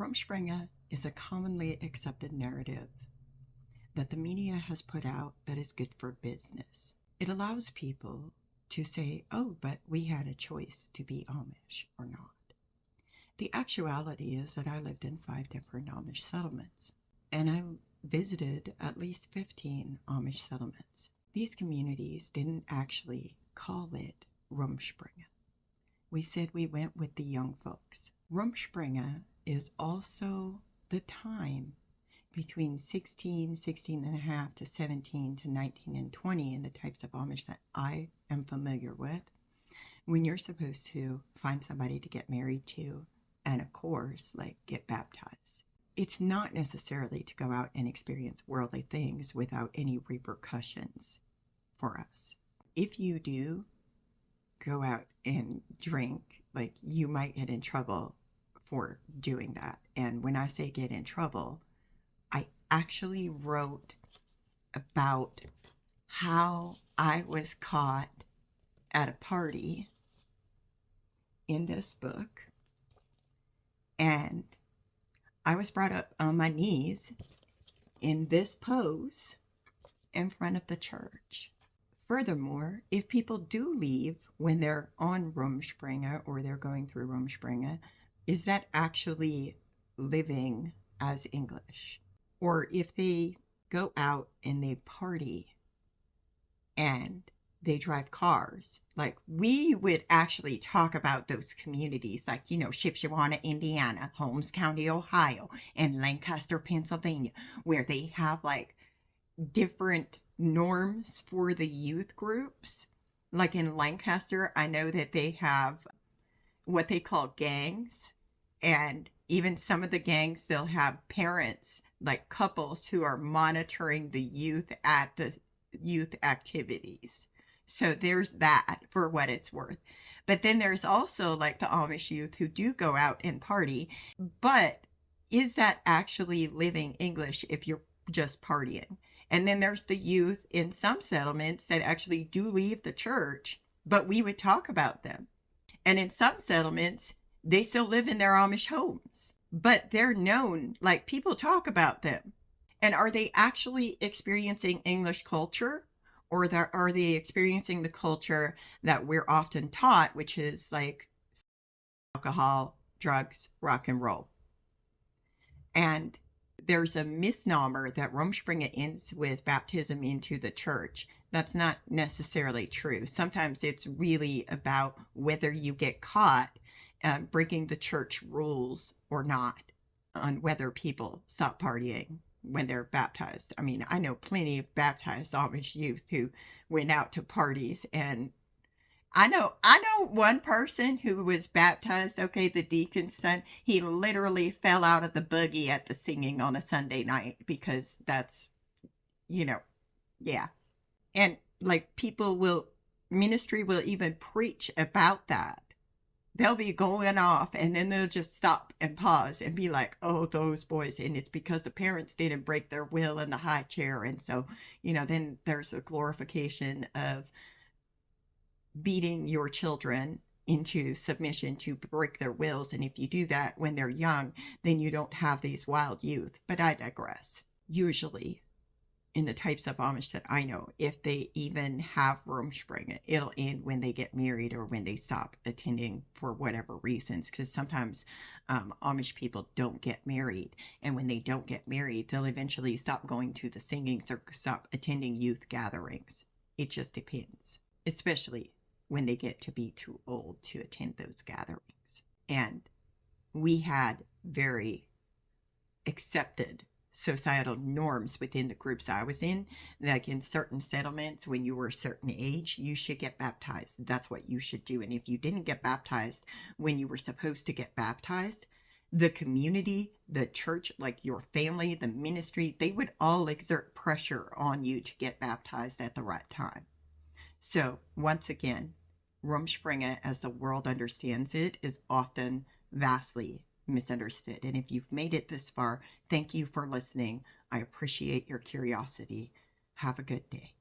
Rumspringa is a commonly accepted narrative that the media has put out that is good for business. It allows people to say, oh, but we had a choice to be Amish or not. The actuality is that I lived in 5 different Amish settlements, and I visited at least 15 Amish settlements. These communities didn't actually call it Rumspringa. We said we went with the young folks. Rumspringa is also the time between 16 and a half to 17 to 19 and 20 in the types of Amish that I am familiar with, when you're supposed to find somebody to get married to and, of course, get baptized. It's not necessarily to go out and experience worldly things without any repercussions for us. If you do go out and drink, you might get in trouble for doing that. And when I say get in trouble, I actually wrote about how I was caught at a party in this book, and I was brought up on my knees in this pose in front of the church. Furthermore, if people do leave when they're on Rumspringa or they're going through Rumspringa, is that actually living as English? Or if they go out and they party and they drive cars, we would actually talk about those communities, Shipshewana, Indiana, Holmes County, Ohio, and Lancaster, Pennsylvania, where they have different norms for the youth groups. Like in Lancaster, I know that they have what they call gangs, and even some of the gangs, they'll have parents, couples who are monitoring the youth at the youth activities. So there's that for what it's worth. But then there's also the Amish youth who do go out and party. But is that actually living English if you're just partying? And then there's the youth in some settlements that actually do leave the church, but we would talk about them. And in some settlements, they still live in their Amish homes, but they're known, people talk about them. And are they actually experiencing English culture? Or are they experiencing the culture that we're often taught, which is alcohol, drugs, rock and roll? And there's a misnomer that Rumspringa ends with baptism into the church. That's not necessarily true. Sometimes it's really about whether you get caught breaking the church rules or not, on whether people stop partying when they're baptized. I mean, I know plenty of baptized Amish youth who went out to parties, and I know one person who was baptized, the deacon's son. He literally fell out of the buggy at the singing on a Sunday night, because that's, yeah. And ministry will even preach about that. They'll be going off, and then they'll just stop and pause and be like, oh, those boys. And it's because the parents didn't break their will in the high chair. And so, then there's a glorification of beating your children into submission to break their wills. And if you do that when they're young, then you don't have these wild youth. But I digress. Usually, in the types of Amish that I know, if they even have Rumspringa, it'll end when they get married or when they stop attending for whatever reasons. Because sometimes Amish people don't get married. And when they don't get married, they'll eventually stop going to the singings or stop attending youth gatherings. It just depends. Especially when they get to be too old to attend those gatherings. And we had very accepted societal norms within the groups I was in. In certain settlements, when you were a certain age, you should get baptized. That's what you should do. And if you didn't get baptized when you were supposed to get baptized, the community, the church, your family, the ministry, they would all exert pressure on you to get baptized at the right time. So once again, Rumspringa, as the world understands it, is often vastly misunderstood. And if you've made it this far, thank you for listening. I appreciate your curiosity. Have a good day.